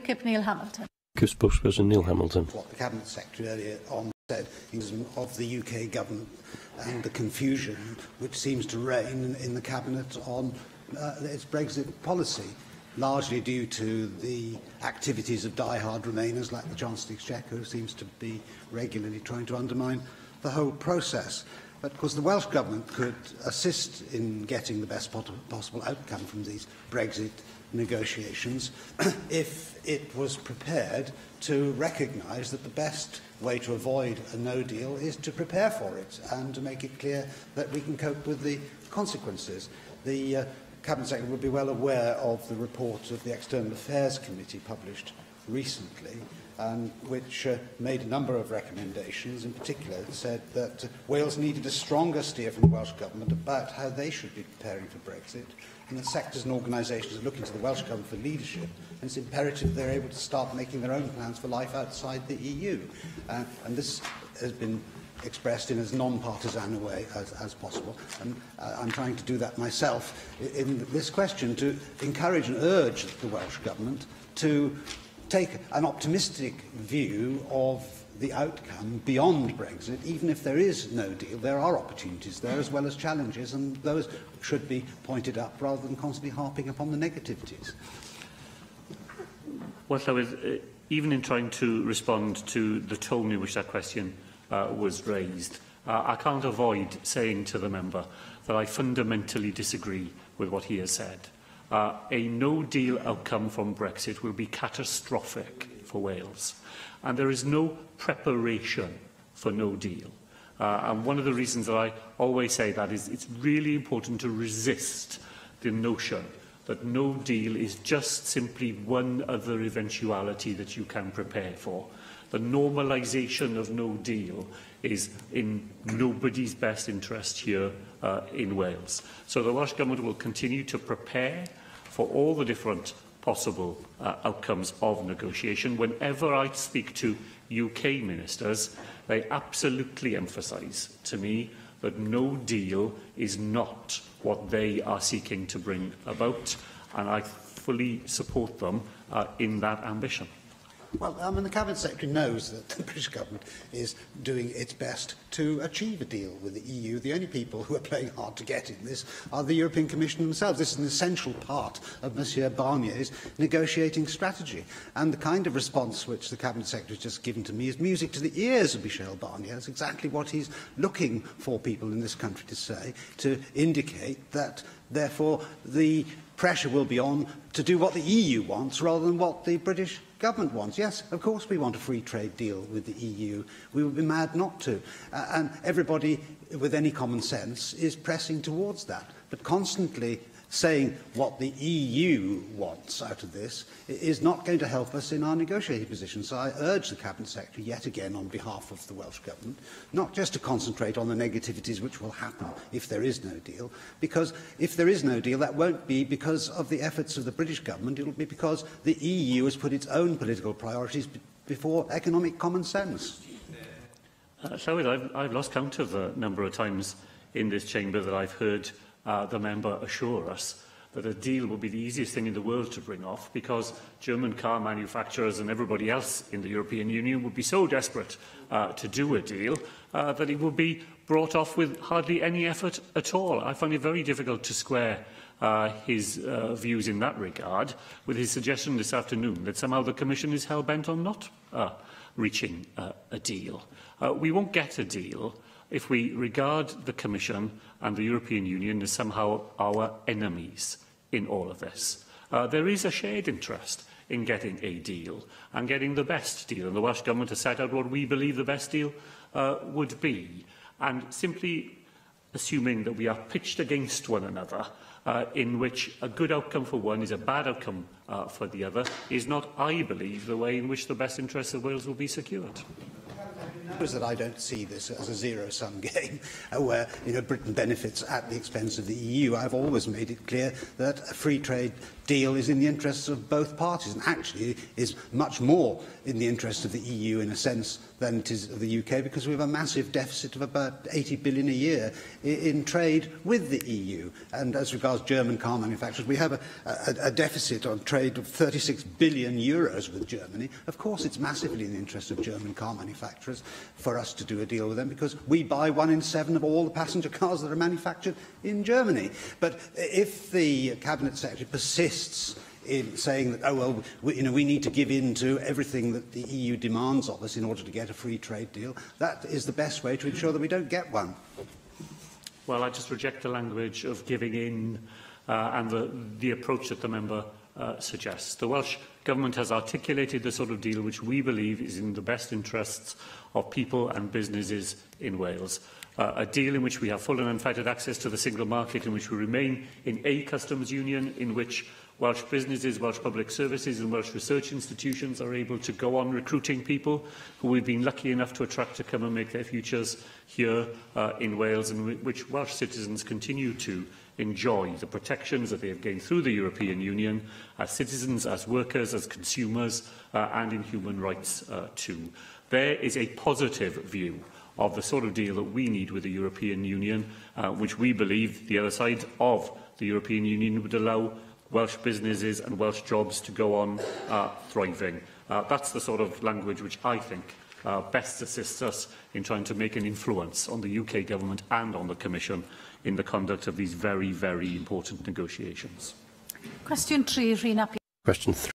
UKIP Neil Hamilton. Spokesperson Neil Hamilton. What the Cabinet Secretary earlier on said of the UK government and the confusion which seems to reign in the Cabinet on its Brexit policy, largely due to the activities of die-hard Remainers like the Chancellor of the Exchequer, who seems to be regularly trying to undermine the whole process. But of course the Welsh Government could assist in getting the best possible outcome from these Brexit negotiations if it was prepared to recognise that the best way to avoid a no deal is to prepare for it and to make it clear that we can cope with the consequences. The Cabinet Secretary would be well aware of the report of the External Affairs Committee published recently, which made a number of recommendations. In particular, it said that Wales needed a stronger steer from the Welsh Government about how they should be preparing for Brexit, and that sectors and organisations are looking to the Welsh Government for leadership, and it's imperative they're able to start making their own plans for life outside the EU. And this has been expressed in as non-partisan a way as possible. And I'm trying to do that myself in this question, to encourage and urge the Welsh Government to take an optimistic view of the outcome beyond Brexit. Even if there is no deal, there are opportunities there as well as challenges, and those should be pointed up rather than constantly harping upon the negativities. Well, even in trying to respond to the tone in which that question was raised, I can't avoid saying to the member that I fundamentally disagree with what he has said. A no-deal outcome from Brexit will be catastrophic for Wales, and there is no preparation for no deal. And one of the reasons that I always say that is it's really important to resist the notion that no deal is just simply one other eventuality that you can prepare for. The normalisation of no deal is in nobody's best interest here in Wales. So the Welsh Government will continue to prepare for all the different possible outcomes of negotiation. Whenever I speak to UK ministers, they absolutely emphasise to me that no deal is not what they are seeking to bring about, and I fully support them in that ambition. Well, the Cabinet Secretary knows that the British Government is doing its best to achieve a deal with the EU. The only people who are playing hard to get in this are the European Commission themselves. This is an essential part of Monsieur Barnier's negotiating strategy. And the kind of response which the Cabinet Secretary has just given to me is music to the ears of Michel Barnier. It's exactly what he's looking for people in this country to say, to indicate that, therefore, the pressure will be on to do what the EU wants rather than what the British Government wants. Yes, of course we want a free trade deal with the EU. We would be mad not to. And everybody with any common sense is pressing towards that. But constantly saying what the EU wants out of this is not going to help us in our negotiating position. So I urge the Cabinet Secretary, yet again on behalf of the Welsh Government, not just to concentrate on the negativities which will happen if there is no deal, because if there is no deal, that won't be because of the efforts of the British Government. It will be because the EU has put its own political priorities before economic common sense. I've lost count of the number of times in this chamber that I've heard the member assure us that a deal would be the easiest thing in the world to bring off because German car manufacturers and everybody else in the European Union would be so desperate to do a deal that it would be brought off with hardly any effort at all. I find it very difficult to square his views in that regard with his suggestion this afternoon that somehow the Commission is hell-bent on not reaching a deal. We won't get a deal if we regard the Commission and the European Union as somehow our enemies in all of this. There is a shared interest in getting a deal and getting the best deal, and the Welsh Government has set out what we believe the best deal would be. And simply assuming that we are pitched against one another, in which a good outcome for one is a bad outcome for the other, is not, I believe, the way in which the best interests of Wales will be secured. That I don't see this as a zero-sum game where Britain benefits at the expense of the EU. I've always made it clear that a free trade deal is in the interests of both parties, and actually is much more in the interest of the EU in a sense than it is of the UK, because we have a massive deficit of about 80 billion a year in trade with the EU. And as regards German car manufacturers, we have a deficit on trade of 36 billion euros with Germany. Of course, it's massively in the interest of German car manufacturers for us to do a deal with them, because we buy 1 in 7 of all the passenger cars that are manufactured in Germany. But if the Cabinet Secretary persists in saying that, oh, well, we need to give in to everything that the EU demands of us in order to get a free trade deal, that is the best way to ensure that we don't get one. Well, I just reject the language of giving in and the approach that the member suggests. The Welsh Government has articulated the sort of deal which we believe is in the best interests of people and businesses in Wales. A deal in which we have full and unfettered access to the single market, in which we remain in a customs union, in which Welsh businesses, Welsh public services and Welsh research institutions are able to go on recruiting people who we've been lucky enough to attract to come and make their futures here in Wales, and which Welsh citizens continue to enjoy the protections that they have gained through the European Union as citizens, as workers, as consumers and in human rights too. There is a positive view of the sort of deal that we need with the European Union, which we believe the other side of the European Union would allow Welsh businesses and Welsh jobs to go on thriving. That's the sort of language which I think best assists us in trying to make an influence on the UK Government and on the Commission in the conduct of these very, very important negotiations. Question 3, Rhina. Question 3.